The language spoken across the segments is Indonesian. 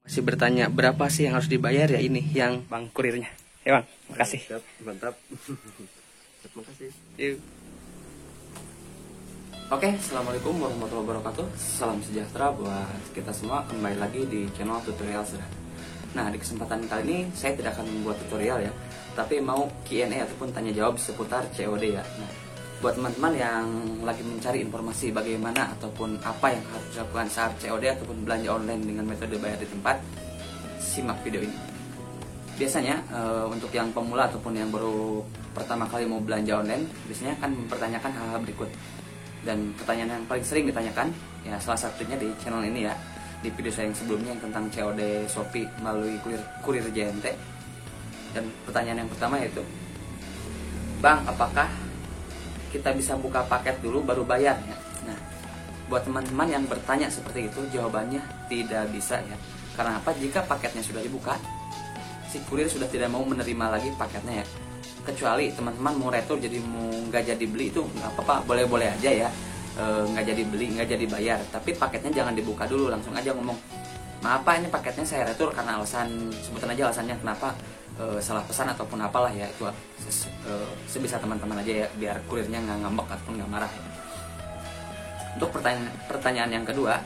Masih bertanya berapa sih yang harus dibayar ya ini yang bang kurirnya. Ya bang, makasih. Siap, mantap. Terima kasih. Yuk. Oke, assalamualaikum warahmatullahi wabarakatuh. Salam sejahtera buat kita semua. Kembali lagi di channel tutorial sudah. Nah, di kesempatan kali ini saya tidak akan membuat tutorial ya, tapi mau Q&A ataupun tanya jawab seputar COD ya. Nah, buat teman-teman yang lagi mencari informasi bagaimana ataupun apa yang harus dilakukan saat COD ataupun belanja online dengan metode bayar di tempat, simak video ini. Biasanya untuk yang pemula ataupun yang baru pertama kali mau belanja online, biasanya akan mempertanyakan hal-hal berikut. Dan pertanyaan yang paling sering ditanyakan, ya salah satunya di channel ini ya, di video saya yang sebelumnya yang tentang COD Shopee melalui kurir JNT. Dan pertanyaan yang pertama yaitu, Bang, apakah kita bisa buka paket dulu baru bayar ya? Nah, buat teman-teman yang bertanya seperti itu, jawabannya tidak bisa ya. Karena apa? Jika paketnya sudah dibuka, si kurir sudah tidak mau menerima lagi paketnya ya. Kecuali teman-teman mau retur, jadi mau nggak jadi beli, itu nggak apa-apa, boleh-boleh aja ya. Nggak jadi beli, nggak jadi bayar, tapi paketnya jangan dibuka dulu, langsung aja ngomong, maaf Pak, ini paketnya saya retur karena alasan, sebutan aja alasannya kenapa, salah pesan ataupun apalah ya. Itu sebisa teman-teman aja ya, biar kurirnya nggak ngambek ataupun nggak marah ya. Untuk pertanyaan yang kedua,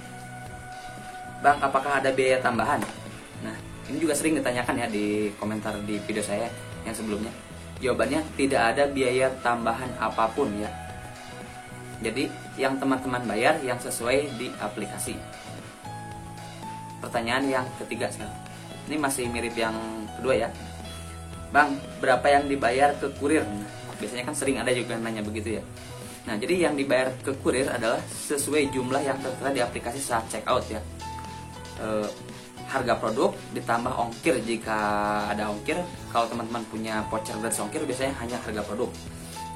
Bang, apakah ada biaya tambahan? Nah, ini juga sering ditanyakan ya di komentar di video saya yang sebelumnya. Jawabannya tidak ada biaya tambahan apapun ya. Jadi yang teman-teman bayar yang sesuai di aplikasi. Pertanyaan yang ketiga sekarang. Ini masih mirip yang kedua ya. Bang, berapa yang dibayar ke kurir? Nah, biasanya kan sering ada juga nanya begitu ya. Nah, jadi yang dibayar ke kurir adalah sesuai jumlah yang tertera di aplikasi saat check out ya. Harga produk ditambah ongkir jika ada ongkir. Kalau teman-teman punya voucher gratis ongkir, biasanya hanya harga produk.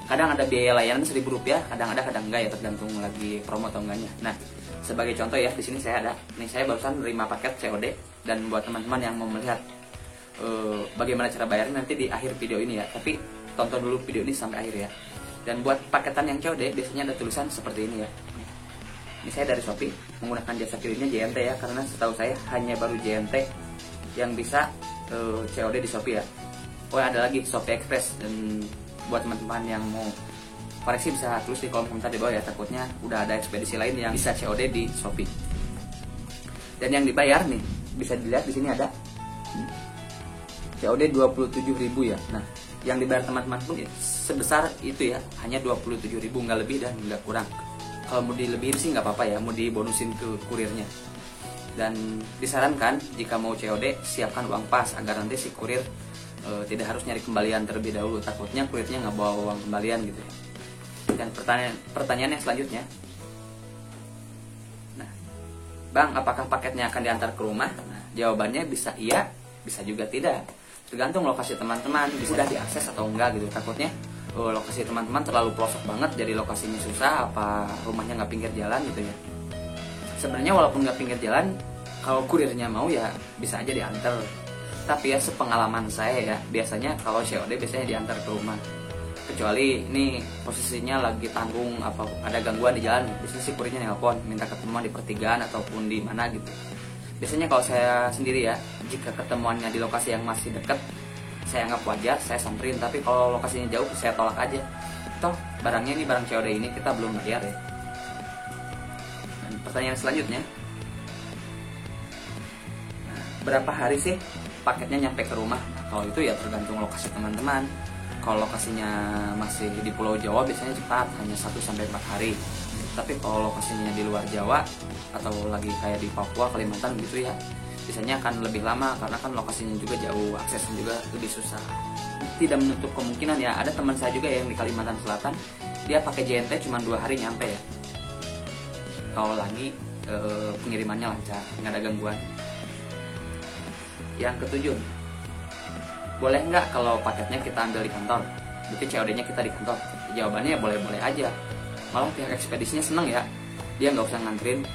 Kadang ada biaya layanan Rp1.000, kadang ada, kadang enggak ya, tergantung lagi promo atau enggaknya. Nah, sebagai contoh ya, di sini saya ada. Nih, saya barusan menerima paket COD, dan buat teman-teman yang mau melihat bagaimana cara bayarnya nanti di akhir video ini ya. Tapi tonton dulu video ini sampai akhir ya. Dan buat paketan yang COD biasanya ada tulisan seperti ini ya. Ini saya dari Shopee menggunakan jasa kirimnya JNT ya, karena setahu saya hanya baru JNT yang bisa COD di Shopee ya. Oh, ada lagi Shopee Express. Dan buat teman-teman yang mau koreksi bisa tulis di kolom komentar di bawah ya, takutnya udah ada ekspedisi lain yang bisa COD di Shopee. Dan yang dibayar nih bisa dilihat di sini ada COD 27.000 ya. Nah, yang dibayar teman-teman pun ya, sebesar itu ya, hanya 27.000, nggak lebih dan nggak kurang. Kalau mau dilebihin sih nggak apa-apa ya, mau dibonusin ke kurirnya. Dan disarankan jika mau COD, siapkan uang pas agar nanti si kurir tidak harus nyari kembalian terlebih dahulu. Takutnya kurirnya nggak bawa uang kembalian gitu ya. Dan pertanyaan yang selanjutnya, nah, Bang, apakah paketnya akan diantar ke rumah? Nah, jawabannya bisa iya, bisa juga tidak. Tergantung lokasi teman-teman, sudah diakses atau enggak gitu. Takutnya lokasi teman-teman terlalu pelosok banget, jadi lokasinya susah, apa rumahnya nggak pinggir jalan gitu ya. Sebenarnya walaupun nggak pinggir jalan, kalau kurirnya mau ya bisa aja diantar. Tapi ya sepengalaman saya ya, biasanya kalau COD biasanya diantar ke rumah. Kecuali ini posisinya lagi tanggung, apa ada gangguan di jalan, biasanya si kurirnya nelpon minta ketemuan di pertigaan ataupun di mana gitu. Biasanya kalau saya sendiri ya, jika ketemuannya di lokasi yang masih dekat, saya anggap wajar, saya samperin. Tapi kalau lokasinya jauh, saya tolak aja. Toh barangnya ini barang COD ini kita belum bayar ya. Dan pertanyaan selanjutnya, nah, berapa hari sih paketnya nyampe ke rumah? Nah, kalau itu ya tergantung lokasi teman-teman. Kalau lokasinya masih di Pulau Jawa biasanya cepat, hanya 1-4 hari. Tapi kalau lokasinya di luar Jawa atau lagi kayak di Papua, Kalimantan gitu ya, biasanya akan lebih lama karena kan lokasinya juga jauh, aksesnya juga lebih susah. Tidak menutup kemungkinan ya, ada teman saya juga yang di Kalimantan Selatan, dia pakai JNT cuma 2 hari nyampe ya. Kalau lagi pengirimannya lancar, nggak ada gangguan. Yang ketujuh, boleh nggak kalau paketnya kita ambil di kantor? Berarti COD-nya kita di kantor? Jawabannya ya boleh-boleh aja. Malah pihak ekspedisinya senang ya, dia nggak usah nganterin,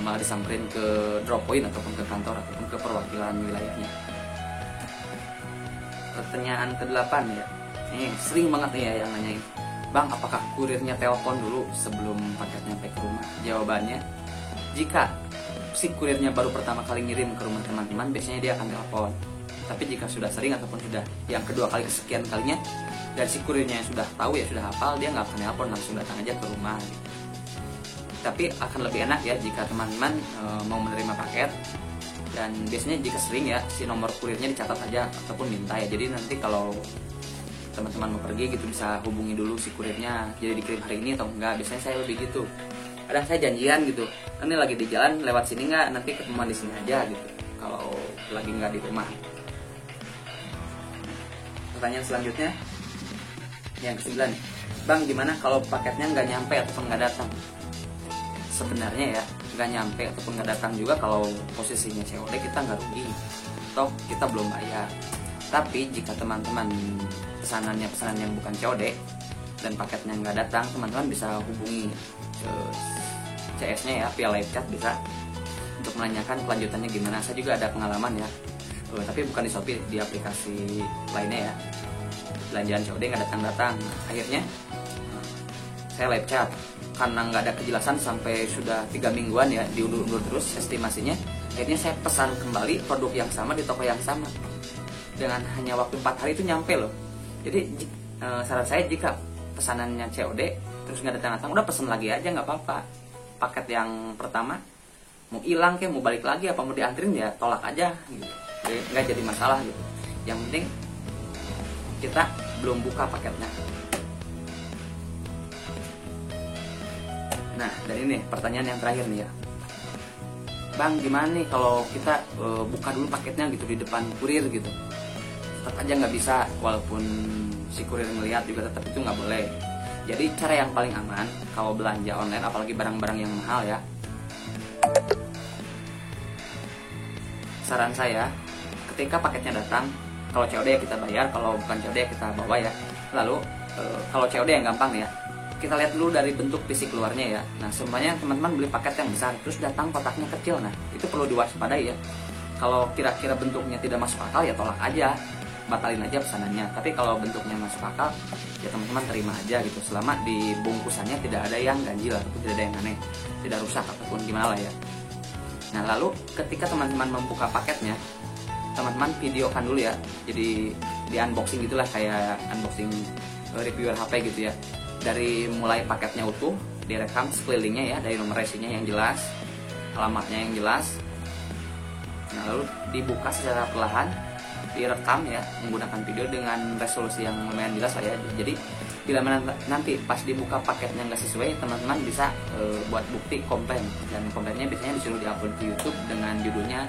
malah disamperin ke drop point ataupun ke kantor ataupun ke perwakilan wilayahnya. Pertanyaan ke-8 ya, ini sering banget nih ya yang nanyain, Bang, apakah kurirnya telepon dulu sebelum paketnya sampai ke rumah? Jawabannya, jika si kurirnya baru pertama kali ngirim ke rumah teman-teman, biasanya dia akan telepon. Tapi jika sudah sering ataupun sudah yang kedua kali kesekian kalinya, dan si kurirnya yang sudah tahu ya, sudah hafal, dia nggak akan telepon, langsung datang aja ke rumah gitu. Tapi akan lebih enak ya jika teman-teman mau menerima paket, dan biasanya jika sering ya si nomor kurirnya dicatat aja ataupun minta ya. Jadi nanti kalau teman-teman mau pergi gitu bisa hubungi dulu si kurirnya, jadi dikirim hari ini atau enggak. Biasanya saya lebih gitu. Kadang saya janjian gitu, ini lagi di jalan lewat sini nggak, nanti ketemuan di sini aja gitu kalau lagi nggak di rumah. Pertanyaan selanjutnya yang ke-9, Bang, gimana kalau paketnya nggak nyampe ataupun nggak datang? Sebenarnya ya nggak nyampe ataupun nggak datang juga kalau posisinya COD, kita nggak rugi, toh kita belum bayar. Tapi jika teman-teman pesanan yang bukan COD dan paketnya nggak datang, teman-teman bisa hubungi ke CS-nya ya, via live chat bisa, untuk menanyakan kelanjutannya gimana. Saya juga ada pengalaman ya, tapi bukan di Shopee, di aplikasi lainnya ya, belanjaan COD nggak datang-datang. Akhirnya saya live chat, karena nggak ada kejelasan sampai sudah 3 mingguan ya, diundur-undur terus estimasinya. Akhirnya saya pesan kembali produk yang sama di toko yang sama, dengan hanya waktu 4 hari itu nyampe loh. Jadi saran saya, jika pesanannya COD terus nggak datang-datang, udah pesen lagi aja, nggak apa-apa. Paket yang pertama mau hilang kayak mau balik lagi apa mau dianterin ya tolak aja gitu, nggak jadi masalah gitu. Yang penting kita belum buka paketnya. Nah, dan ini pertanyaan yang terakhir nih ya, Bang, gimana nih kalau kita buka dulu paketnya gitu di depan kurir gitu? Tetap aja nggak bisa, walaupun si kurir ngelihat juga tetap itu nggak boleh. Jadi cara yang paling aman kalau belanja online, apalagi barang-barang yang mahal ya, saran saya, ketika paketnya datang, kalau COD ya kita bayar, kalau bukan COD ya kita bawa ya. Lalu kalau COD yang gampang ya, kita lihat dulu dari bentuk fisik luarnya ya. Nah, semuanya teman-teman beli paket yang besar terus datang kotaknya kecil, nah itu perlu diwaspadai ya. Kalau kira-kira bentuknya tidak masuk akal ya tolak aja, batalin aja pesanannya. Tapi kalau bentuknya masuk akal ya teman-teman terima aja gitu, selama di bungkusannya tidak ada yang ganjil ataupun tidak ada yang aneh, tidak rusak ataupun gimana lah ya. Nah, lalu ketika teman-teman membuka paketnya, teman-teman videokan dulu ya. Jadi di unboxing gitulah, kayak unboxing reviewer HP gitu ya. Dari mulai paketnya utuh, direkam sekelilingnya ya, dari nomor resinya yang jelas, alamatnya yang jelas. Nah, lalu dibuka secara perlahan, direkam ya menggunakan video dengan resolusi yang lumayan jelas lah ya. Jadi bila nanti pas dibuka paketnya nggak sesuai, teman-teman bisa buat bukti komplain, dan komplainnya biasanya disuruh diupload ke YouTube dengan judulnya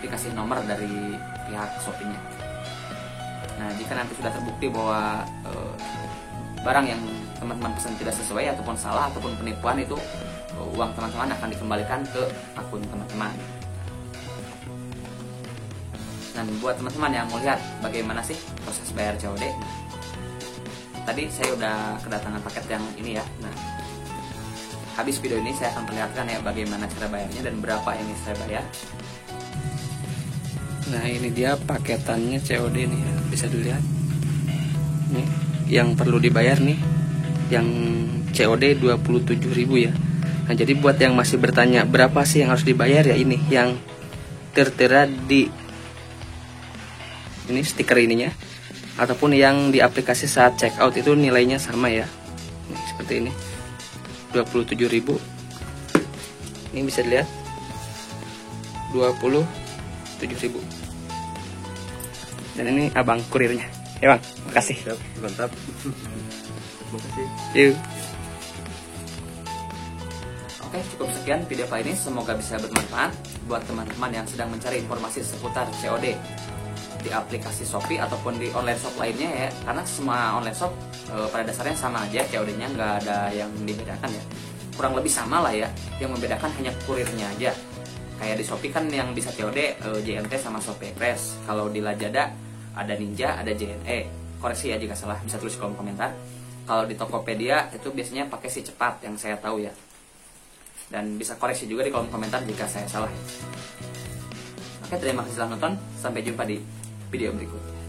dikasih nomor dari pihak Shopee-nya. Nah, jika nanti sudah terbukti bahwa barang yang teman-teman pesan tidak sesuai ataupun salah ataupun penipuan, itu uang teman-teman akan dikembalikan ke akun teman-teman. Dan buat teman-teman yang mau lihat bagaimana sih proses bayar COD, tadi saya udah kedatangan paket yang ini ya. Nah, habis video ini saya akan perlihatkan ya bagaimana cara bayarnya dan berapa yang saya bayar. Nah, ini dia paketannya COD nih ya, bisa dilihat. Nih, yang perlu dibayar nih, yang COD 27.000 ya. Nah, jadi buat yang masih bertanya berapa sih yang harus dibayar ya, ini yang tertera di ini stiker ininya, ataupun yang di aplikasi saat check out itu nilainya sama ya. Nih, seperti ini 27.000. Ini bisa dilihat 27.000. Dan ini abang kurirnya ya, Bang. Makasih. Siap, mantap. Terima kasih. Yuk. Oke, cukup sekian video kali ini. Semoga bisa bermanfaat buat teman-teman yang sedang mencari informasi seputar COD di aplikasi Shopee ataupun di online shop lainnya ya. Karena semua online shop pada dasarnya sama aja COD-nya, nggak ada yang dibedakan ya. Kurang lebih sama lah ya. Yang membedakan hanya kurirnya aja. Kayak di Shopee kan yang bisa COD JNT sama Shopee Express. Kalau di Lazada ada Ninja, ada JNE. Koreksi ya jika salah, bisa tulis kolom komentar. Kalau di Tokopedia itu biasanya pakai si cepat yang saya tahu ya. Dan bisa koreksi juga di kolom komentar jika saya salah. Oke, terima kasih telah nonton. Sampai jumpa di video berikutnya.